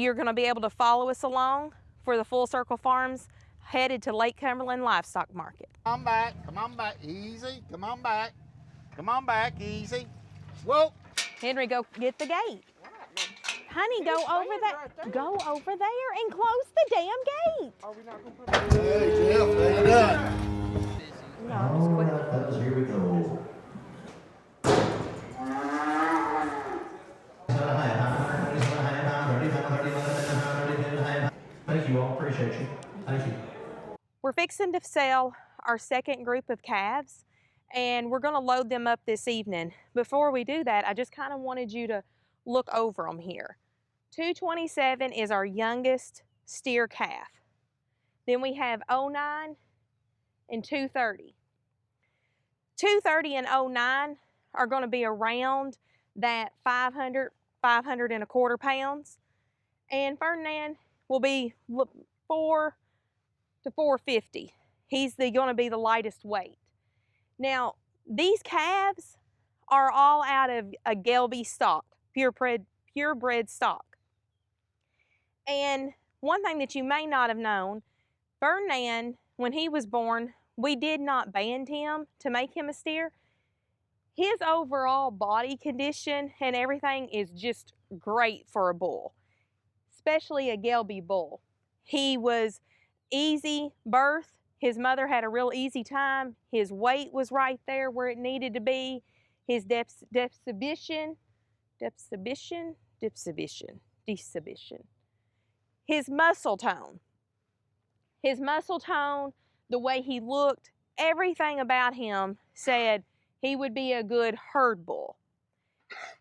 You're going to be able to follow us along for the Full Circle Farms headed to Lake Cumberland Livestock Market. Come on back, easy, come on back, easy. Whoa. Henry, go get the gate. Honey, go over that. Right, go over there and close the damn gate. Are we not going to put it? Hey, Jeff, they done. No, just quit. Here we go. Thank you all, appreciate you. Thank you. We're fixing to sell our second group of calves, and we're going to load them up this evening. Before we do that, I just kind of wanted you to look over them here. 227 is our youngest steer calf. Then we have 09 and 230. 230 and 09 are going to be around that 500 and a quarter pounds. And Ferdinand will be 4 to 450. He's going to be the lightest weight. Now, these calves are all out of a Gelby stock, purebred stock. And one thing that you may not have known, Ferdinand, when he was born, we did not band him to make him a steer. His overall body condition and everything is just great for a bull, especially a Gelby bull. He was easy birth. His mother had a real easy time. His weight was right there where it needed to be. His deposition. His muscle tone. The way he looked, everything about him said he would be a good herd bull.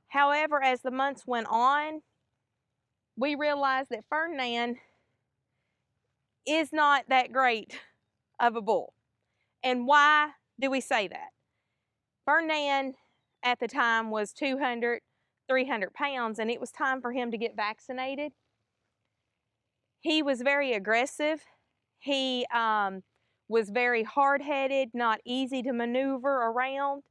However, as the months went on, we realized that Ferdinand is not that great of a bull. And why do we say that? Ferdinand at the time was 200, 300 pounds, and it was time for him to get vaccinated. He was very aggressive. He was very hard-headed, not easy to maneuver around.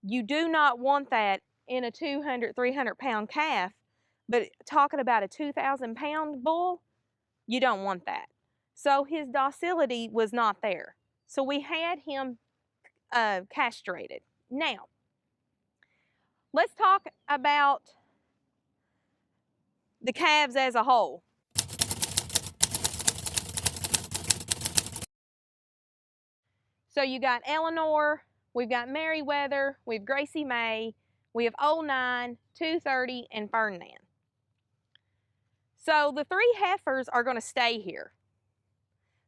You do not want that in a 200, 300 pound calf, but talking about a 2,000 pound bull, you don't want that. So his docility was not there. So we had him castrated. Now, let's talk about the calves as a whole. So you got Eleanor, we've got Meriwether, we've Gracie May, we have 09, 230, and Ferdinand. So the three heifers are going to stay here.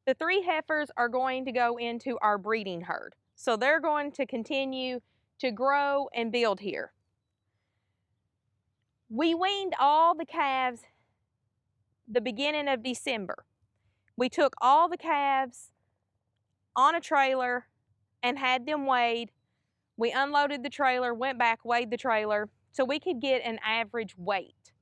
The three heifers are going to go into our breeding herd. So they're going to continue to grow and build here. We weaned all the calves the beginning of December. We took all the calves on a trailer and had them weighed. We unloaded the trailer, went back, weighed the trailer, so we could get an average weight.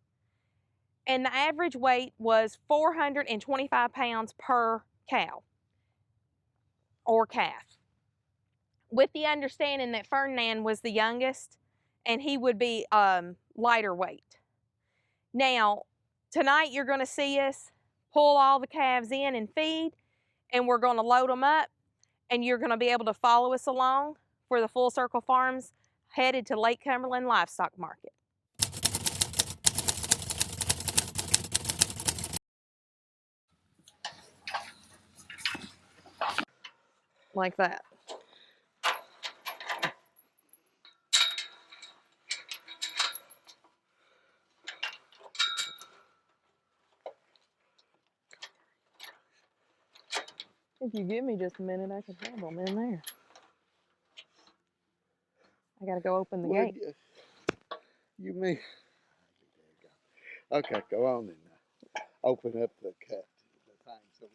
And the average weight was 425 pounds per cow or calf, with the understanding that Ferdinand was the youngest and he would be lighter weight. Now, tonight you're going to see us pull all the calves in and feed, and we're going to load them up, and you're going to be able to follow us along for the Full Circle Farms headed to Lake Cumberland Livestock Market. Like that. If you give me just a minute, I can have them in there. I gotta go open the gate. You mean? Okay, go on then. Open up the cut. The thing. So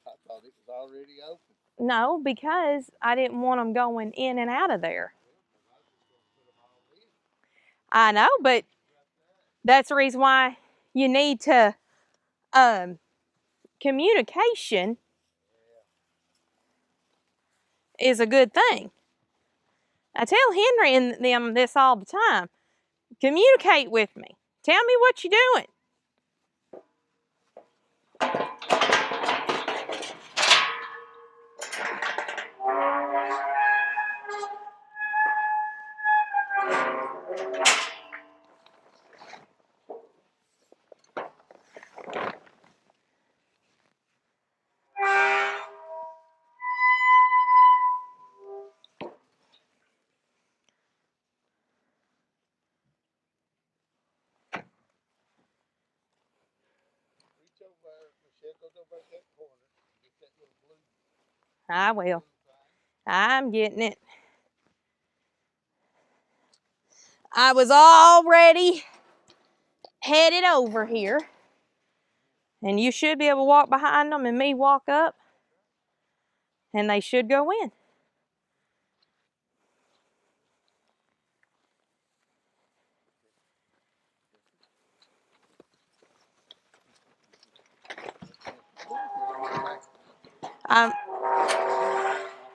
I thought it was already open. No, because I didn't want them going in and out of there. I know, but that's the reason why you need to communication is a good thing. I tell Henry and them this all the time. Communicate with me. Tell me what you're doing. Michelle goes over at that corner. Get that little blue. I will. I'm getting it. I was already headed over here. And you should be able to walk behind them and me walk up. And they should go in.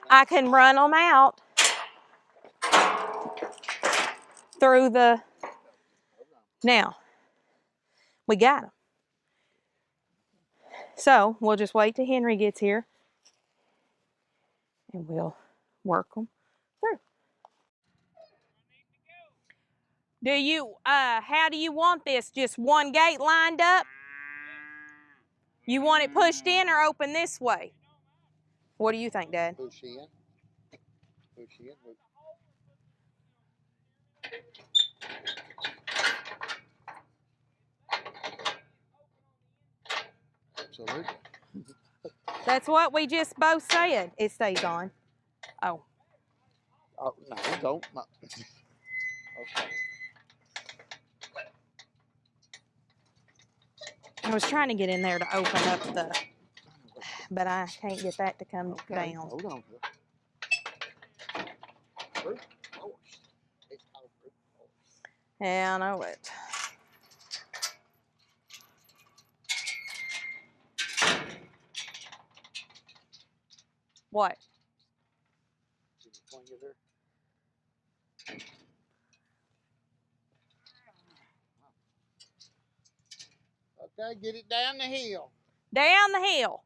I can run them out through the... Now, we got them. So, we'll just wait till Henry gets here. And we'll work them through. Do you, how do you want this? Just one gate lined up? You want it pushed in or open this way? What do you think, Dad? Push in. Push in. Absolutely. That's what we just both said. It stays on. Oh. Oh, no, don't. No. Okay. I was trying to get in there to open up the... But I can't get that to come Okay, down. hold on. Brute force. It's called brute force. Yeah, I know it. What? Can you swing it there? Okay, get it down the hill. Down the hill.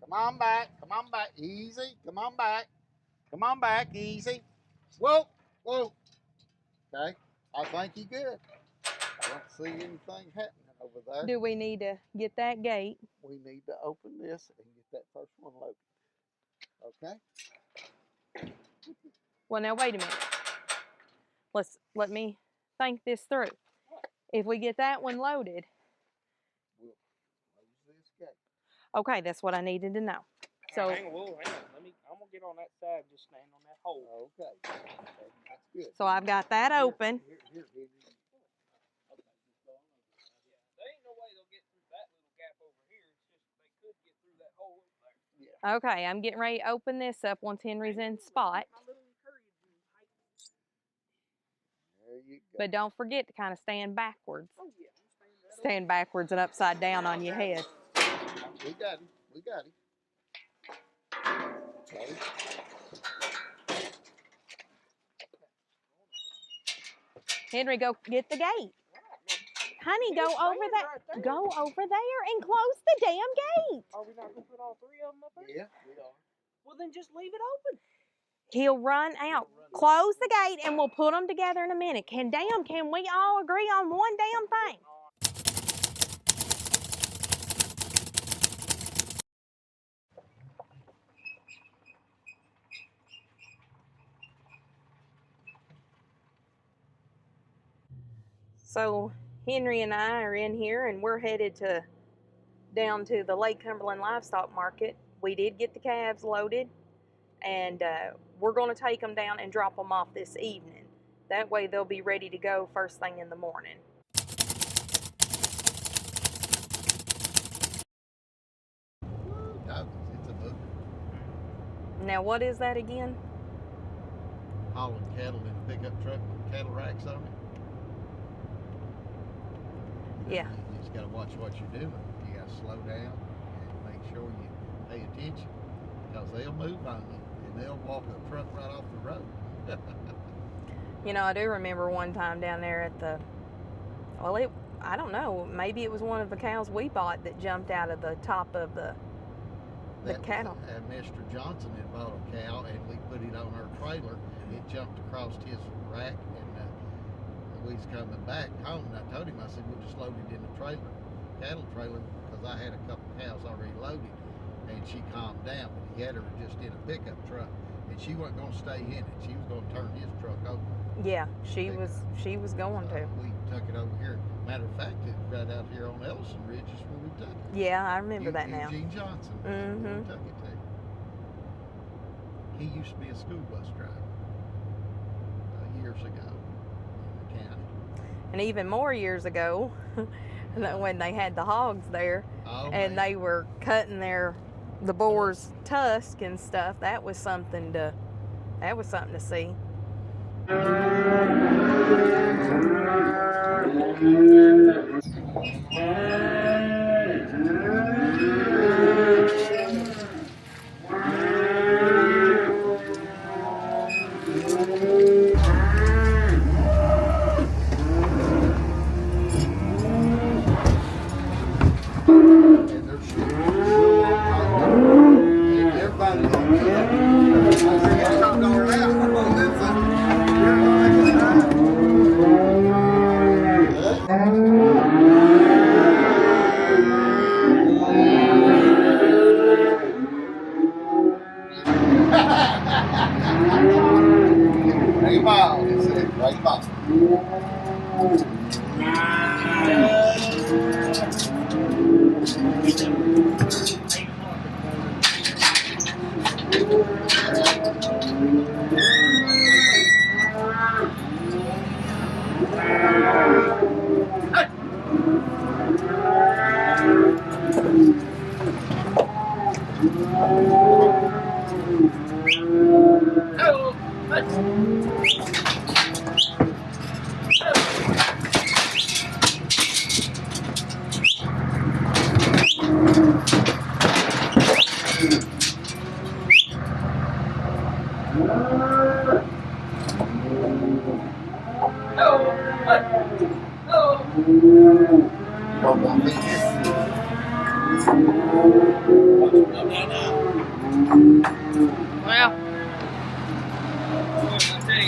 Come on back. Come on back. Easy. Come on back. Come on back. Easy. Whoa. Whoa. Okay. I think you're good. I don't see anything happening over there. Do we need to get that gate? We need to open this and get that first one loaded. Okay? Well, now wait a minute. Let me think this through. If we get that one loaded, We'll close this gate. okay, that's what I needed to know. So hang on. I'm gonna get on that side and just stand on that hole. Okay. That's good. so I've got that open. Here. There ain't no way they'll get through that little gap over here. It's just they could get through that hole over there. Yeah. Okay, I'm getting ready to open this up once Henry's in spot. There you go. But don't forget to kind of stand backwards. Oh yeah, I'm standing right Stand backwards and upside down on your head. We got him. We got him. Okay. Henry, go get the gate. Honey, go over that. Go over there and close the damn gate. Are we not gonna put all three of them up there? Yeah, we are. Well, then just leave it open. He'll run out. Close the gate and we'll put them together in a minute. Can we all agree on one damn thing? So Henry and I are in here and we're headed down to the Lake Cumberland Livestock Market. We did get the calves loaded and we're going to take them down and drop them off this evening. That way they'll be ready to go first thing in the morning. No, it's a book. Now what is that again? Hauling cattle in a pickup truck with cattle racks on it. Yeah. You just got to watch what you're doing. You got to slow down and make sure you pay attention because they'll move on you and they'll walk a truck right off the road. You know, I do remember one time down there at the, I don't know, maybe it was one of the cows we bought that jumped out of the top of the cattle. And Mr. Johnson had bought a cow and we put it on our trailer. It jumped across his rack and we was coming back home and I told him, I said, we'll just load it in the trailer, cattle trailer, because because I had a couple cows already loaded, and she calmed down. But he had her just in a pickup truck, and she wasn't going to stay in it. She was going to turn his truck over. Yeah, she was going to. We took it over here. Matter of fact, it's right out here on Ellison Ridge is where we took it. Yeah, I remember that now. Eugene Johnson. Mm-hmm. We took it to. He used to be a school bus driver years ago in the county. And even more years ago, when they had the hogs there, and they were cutting the boar's tusk and stuff, that was something to see.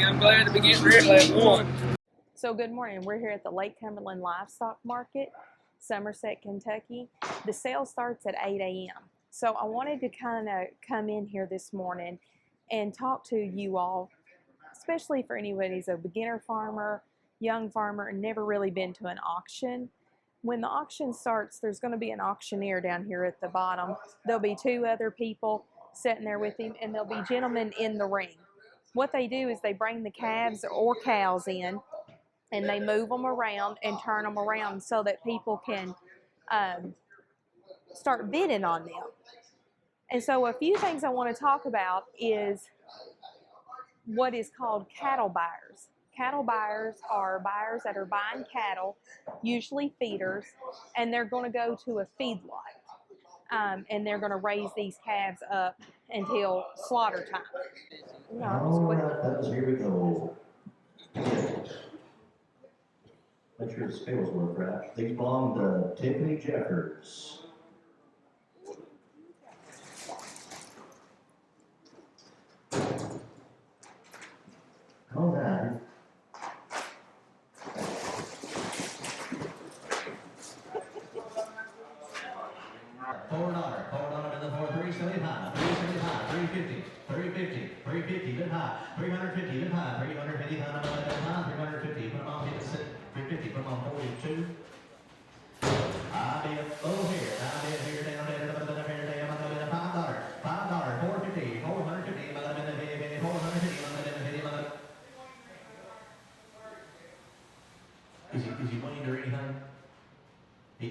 I'm glad to be getting rid of that one. So good morning. We're here at the Lake Cumberland Livestock Market, Somerset, Kentucky. The sale starts at 8 a.m. So I wanted to kind of come in here this morning and talk to you all, especially for anybody who's a beginner farmer, young farmer, and never really been to an auction. When the auction starts, there's going to be an auctioneer down here at the bottom. There'll be two other people sitting there with him, and there'll be gentlemen in the ring. What they do is they bring the calves or cows in, and they move them around and turn them around so that people can start bidding on them. And so a few things I want to talk about is what is called cattle buyers. Cattle buyers are buyers that are buying cattle, usually feeders, and they're going to go to a feedlot. And they're going to raise these calves up until slaughter time. All right, fellas, here we go. Make sure the scales work right. These belong to Tiffany Jeffers. All right. $4 in the 4, 375, 350, 350, 350, bid high, 350, bid high, 350, high, 350, put them on 350, put them on 42. I bid over here, I bid here, down there, $5, $450, 450, 450, Is he Wayne or anything? He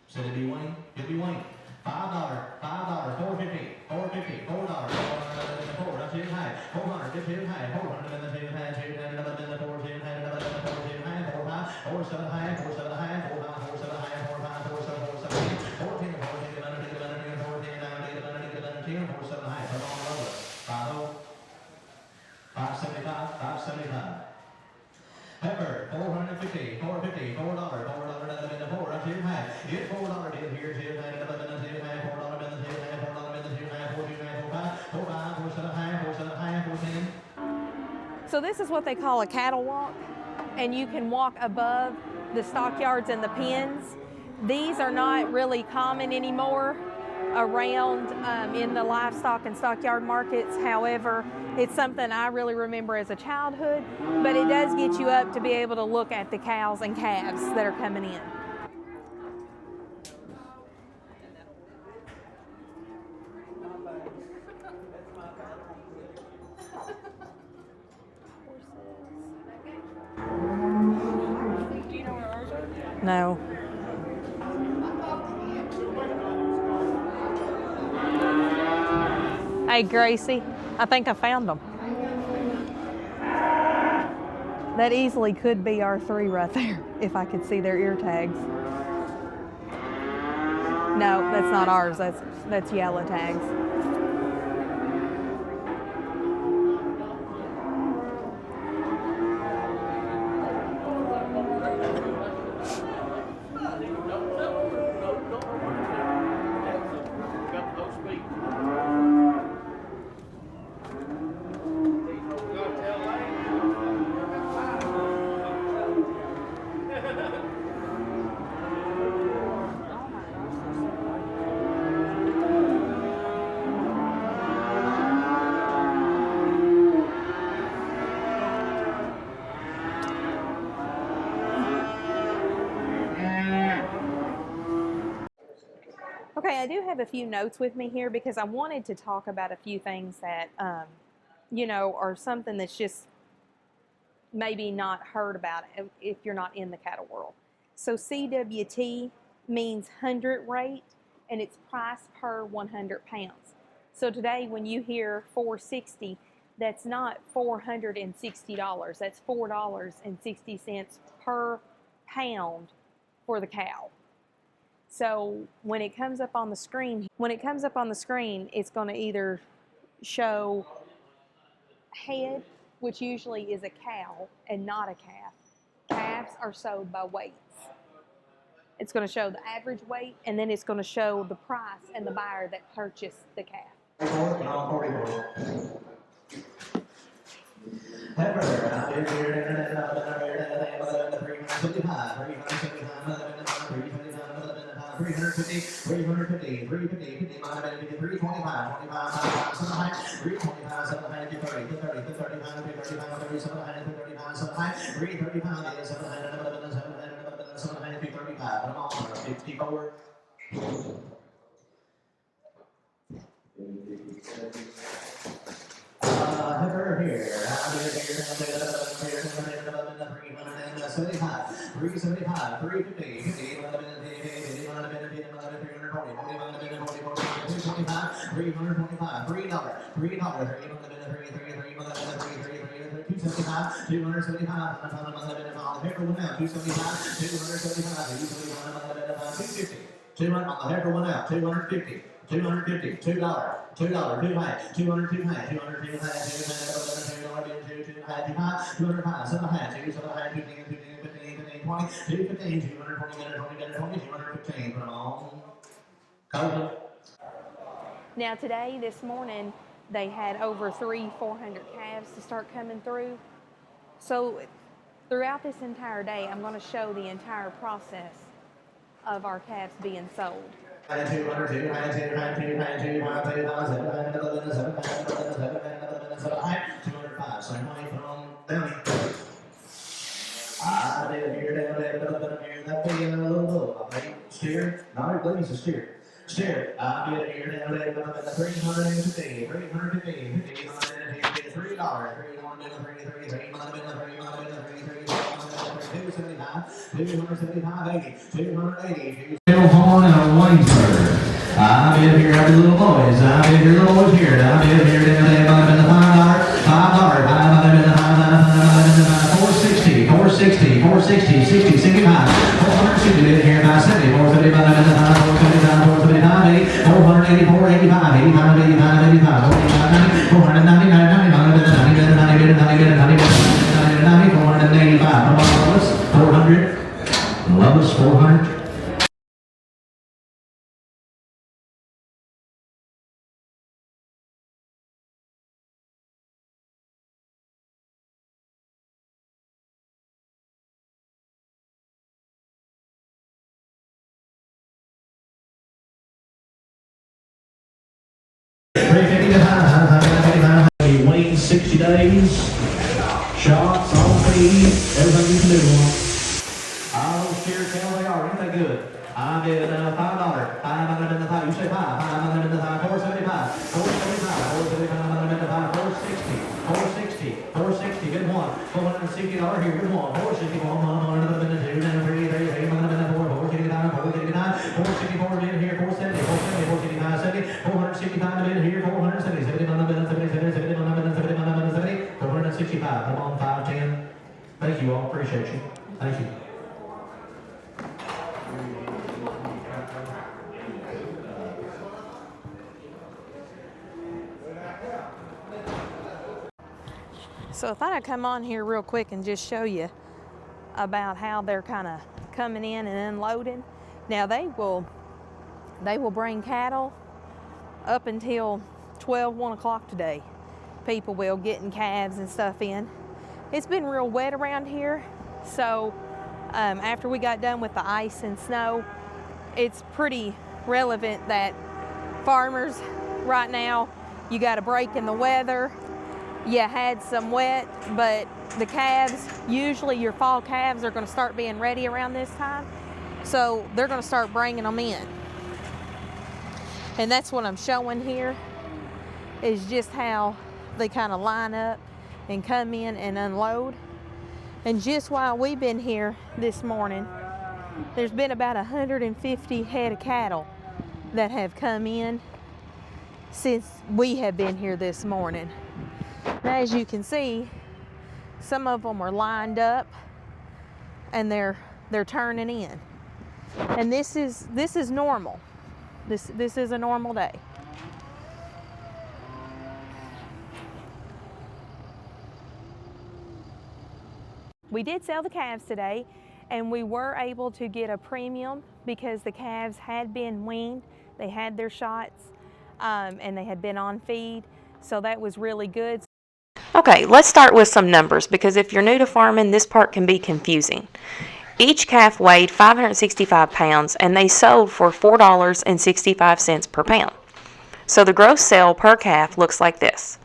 said it'd be Wayne? It'd be Wayne. $5, $450, $450, $4, $4, that's his high. 400, that's his high. 400, that's his high. 400, 4, 7 high, 4, 7 high, 4, 5, 4, 7 high, 4, 5, 4, 7, 4, 7, 14, 14, 10, 4, 7 high. Put on the roller. 575, 575. Pepper, 450, 450, $4, $4, that's his high. Get $4 deal here, his high, $4 business, his high, $4 business, his high, 4, 5, 4, 7 high, 4, 7 high, 410. So this is what they call a cattle walk, and you can walk above the stockyards and the pens. These are not really common anymore around in the livestock and stockyard markets. However, it's something I really remember as a childhood, but it does get you up to be able to look at the cows and calves that are coming in. Do you know where ours are? No. Hey, Gracie, I think I found them. That easily could be R3 right there, if I could see their ear tags. No, that's not ours. That's yellow tags. Okay, I do have a few notes with me here because I wanted to talk about a few things that, are something that's just maybe not heard about if you're not in the cattle world. So CWT means hundredweight, and it's price per 100 pounds. So today when you hear 460, that's not $460. That's $4.60 per pound for the cow. So when it comes up on the screen, it's going to either show head, which usually is a cow and not a calf. Calves are sold by weights. It's going to show the average weight, and then it's going to show the price and the buyer that purchased the calf. Heifer here, 375, 350, 325, $3, $275, 275, heifer one out, 275, 275, 250, 200 on the heifer one out, 250. $250, $2, $2, $2 high, 200, $2 high, 200, $2 high, $2 high, $2 high, 205, 7 high, 2, 7 high, 15, 15, 15, 15, 20, 215, 220, 20, 215, put them on. Cover. Now today, this morning, they had over 400 calves to start coming through. So throughout this entire day, I'm going to show the entire process of our calves being sold. Steer, no, please, a steer. Steer, I'll get here down there, $350, $350, Horn out of Waynesburg. I've been here, every little boys. I've been here, little boys here. I've been here, down there, $5, 460, 460, 60, 65, 460, been here by 70, 475, 475, 480, 485, 85, 85, 85, 490, 485, 400, love us, 400. 350 to high. You wait 60 days. Shots on feed. Everything you can do on. All those steer tails they are. Ain't they good? I did $5. $5 in the thigh. You say $5. $5 in the thigh. $4.75. $4.75. $4.75 in the thigh. $4.60. $4.60. Good one. $460 here. Good one. $4.60. $1 in the two. Down 3. $4.64 in here. $4.70. $4.65. $70. $465 in here. $470. $465. Come on, 510. Thank you all. Appreciate you. Thank you. So I thought I'd come on here real quick and just show you about how they're kind of coming in and unloading. Now they will bring cattle up until 12, 1 o'clock today. People will getting calves and stuff in. It's been real wet around here, so after we got done with the ice and snow, it's pretty relevant that farmers right now, you got a break in the weather. You had some wet, but the calves, usually your fall calves are going to start being ready around this time. So they're going to start bringing them in. And that's what I'm showing here, is just how they kind of line up and come in and unload. And just while we've been here this morning, there's been about 150 head of cattle that have come in since we have been here this morning. Now, as you can see, some of them are lined up and they're turning in. And this is normal. This is a normal day. We did sell the calves today, and we were able to get a premium because the calves had been weaned. They had their shots, and they had been on feed, so that was really good. Okay, let's start with some numbers, because if you're new to farming, this part can be confusing. Each calf weighed 565 pounds, and they sold for $4.65 per pound. So the gross sale per calf looks like this.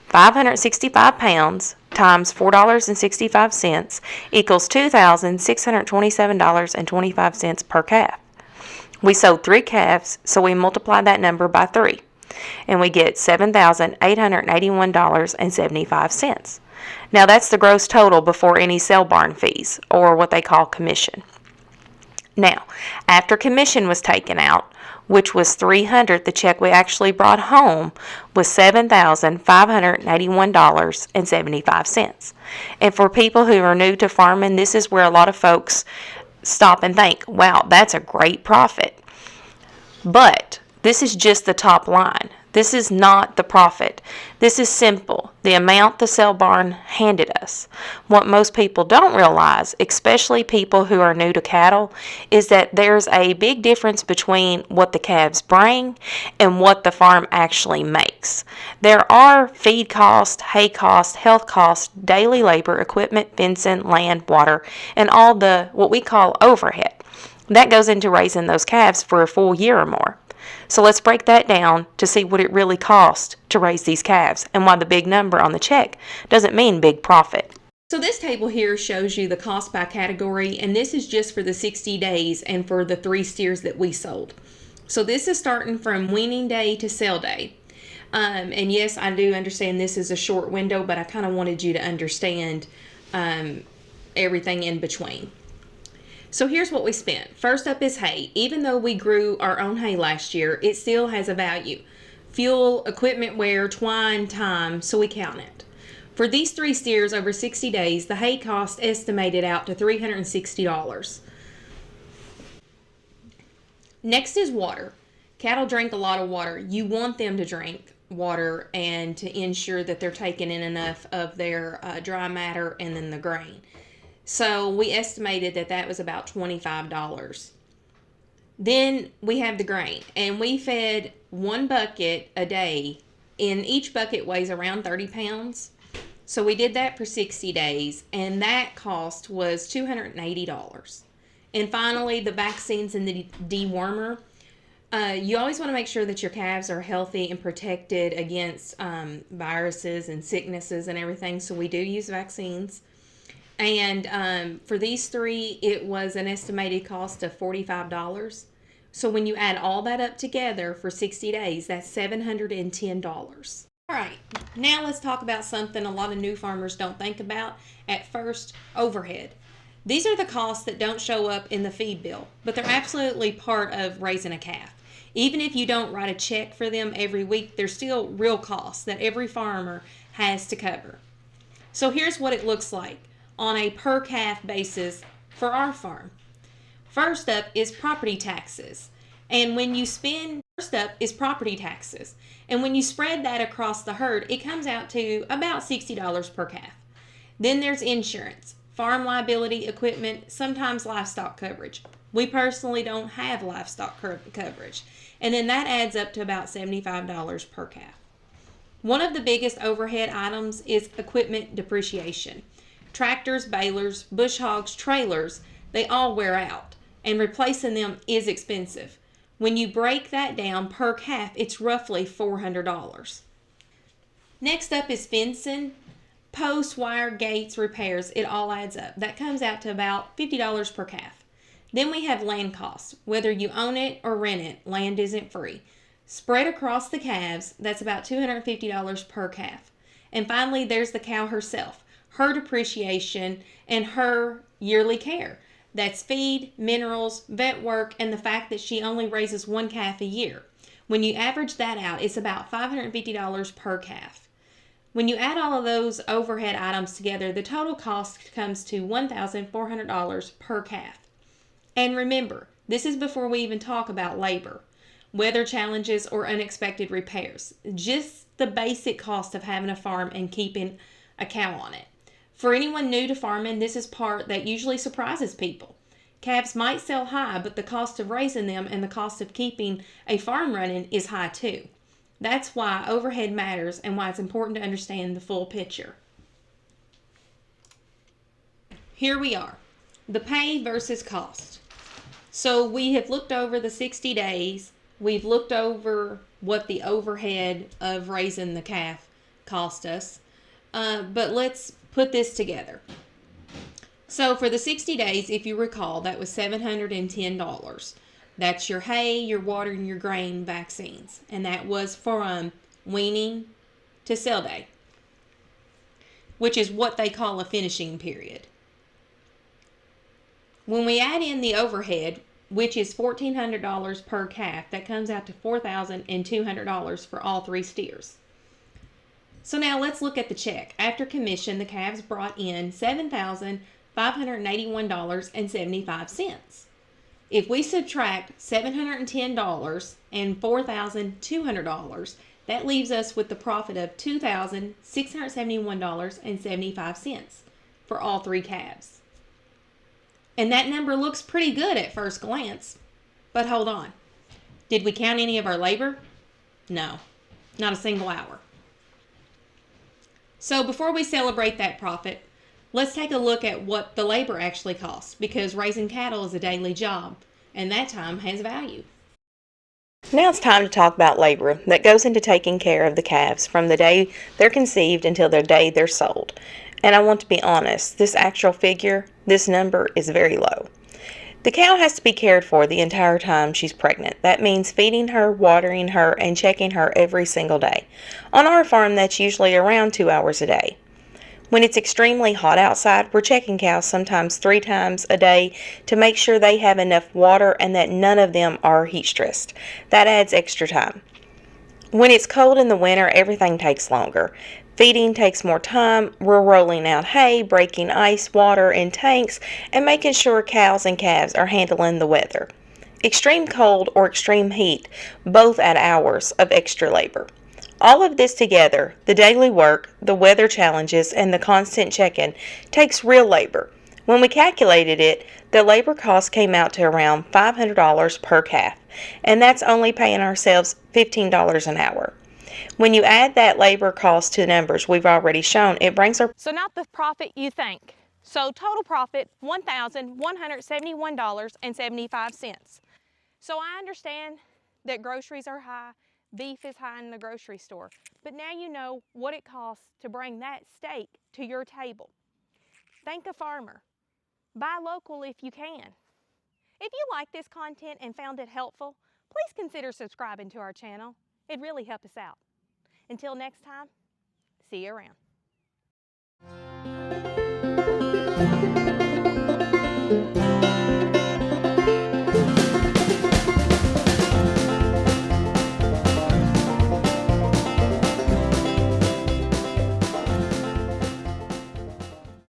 565 pounds times $4.65 equals $2,627.25 per calf. We sold 3 calves, so we multiply that number by 3, and we get $7,881.75. Now that's the gross total before any sale barn fees, or what they call commission. Now, after commission was taken out, which was $300, the check we actually brought home was $7,581.75. And for people who are new to farming, this is where a lot of folks stop and think, wow, that's a great profit. But this is just the top line. This is not the profit. This is simple, the amount the sale barn handed us. What most people don't realize, especially people who are new to cattle, is that there's a big difference between what the calves bring and what the farm actually makes. There are feed cost, hay cost, health cost, daily labor, equipment, fencing, land, water, and all the what we call overhead. That goes into raising those calves for a full year or more. So let's break that down to see what it really costs to raise these calves, and why the big number on the check doesn't mean big profit. So this table here shows you the cost by category, and this is just for the 60 days and for the 3 steers that we sold. So this is starting from weaning day to sale day. And yes, I do understand this is a short window, but I kind of wanted you to understand everything in between. So here's what we spent. First up is hay. Even though we grew our own hay last year, it still has a value. Fuel, equipment wear, twine, time, so we count it. For these 3 steers over 60 days, the hay cost estimated out to $360. Next is water. Cattle drink a lot of water. You want them to drink water and to ensure that they're taking in enough of their dry matter and then the grain. So we estimated that was about $25. Then we have the grain, and we fed 1 bucket a day, and each bucket weighs around 30 pounds. So we did that for 60 days, and that cost was $280. And finally, the vaccines and the dewormer. You always want to make sure that your calves are healthy and protected against viruses and sicknesses and everything. So we do use vaccines. And for these three, it was an estimated cost of $45. So when you add all that up together for 60 days, that's $710. All right, now let's talk about something a lot of new farmers don't think about at first: overhead. These are the costs that don't show up in the feed bill, but they're absolutely part of raising a calf. Even if you don't write a check for them every week, they're still real costs that every farmer has to cover. So here's what it looks like on a per calf basis for our farm. First up is property taxes. And when you spread that across the herd, it comes out to about $60 per calf. Then there's insurance, farm liability, equipment, sometimes livestock coverage. We personally don't have livestock coverage. And then that adds up to about $75 per calf. One of the biggest overhead items is equipment depreciation. Tractors, balers, bush hogs, trailers, they all wear out, and replacing them is expensive. When you break that down per calf, it's roughly $400. Next up is fencing, posts, wire, gates, repairs. It all adds up. That comes out to about $50 per calf. Then we have land costs. Whether you own it or rent it, land isn't free. Spread across the calves, that's about $250 per calf. And finally, there's the cow herself, her depreciation, and her yearly care. That's feed, minerals, vet work, and the fact that she only raises one calf a year. When you average that out, it's about $550 per calf. When you add all of those overhead items together, the total cost comes to $1,400 per calf. And remember, this is before we even talk about labor, weather challenges, or unexpected repairs. Just the basic cost of having a farm and keeping a cow on it. For anyone new to farming, this is part that usually surprises people. Calves might sell high, but the cost of raising them and the cost of keeping a farm running is high too. That's why overhead matters and why it's important to understand the full picture. Here we are, the pay versus cost. So we have looked over the 60 days. We've looked over what the overhead of raising the calf cost us. But let's put this together. So for the 60 days, if you recall, that was $710. That's your hay, your water, and your grain vaccines. And that was from weaning to sale day, which is what they call a finishing period. When we add in the overhead, which is $1,400 per calf, that comes out to $4,200 for all three steers. So now let's look at the check. After commission, the calves brought in $7,581.75. If we subtract $710 and $4,200, that leaves us with the profit of $2,671.75 for all three calves. And that number looks pretty good at first glance. But hold on. Did we count any of our labor? No, not a single hour. So before we celebrate that profit, let's take a look at what the labor actually costs, because raising cattle is a daily job, and that time has value. Now it's time to talk about labor that goes into taking care of the calves from the day they're conceived until the day they're sold. And I want to be honest, this actual figure, this number is very low. The cow has to be cared for the entire time she's pregnant. That means feeding her, watering her, and checking her every single day. On our farm, that's usually around 2 hours a day. When it's extremely hot outside, we're checking cows sometimes 3 times a day to make sure they have enough water and that none of them are heat stressed. That adds extra time. When it's cold in the winter, everything takes longer. Feeding takes more time. We're rolling out hay, breaking ice, water in tanks, and making sure cows and calves are handling the weather. Extreme cold or extreme heat both add hours of extra labor. All of this together, the daily work, the weather challenges, and the constant check-in, takes real labor. When we calculated it, the labor cost came out to around $500 per calf, and that's only paying ourselves $15 an hour. When you add that labor cost to the numbers we've already shown, it brings our... So not the profit you think. So total profit, $1,171.75. So I understand that groceries are high, beef is high in the grocery store, but now you know what it costs to bring that steak to your table. Thank a farmer. Buy local if you can. If you like this content and found it helpful, please consider subscribing to our channel. It'd really help us out. Until next time, see you around.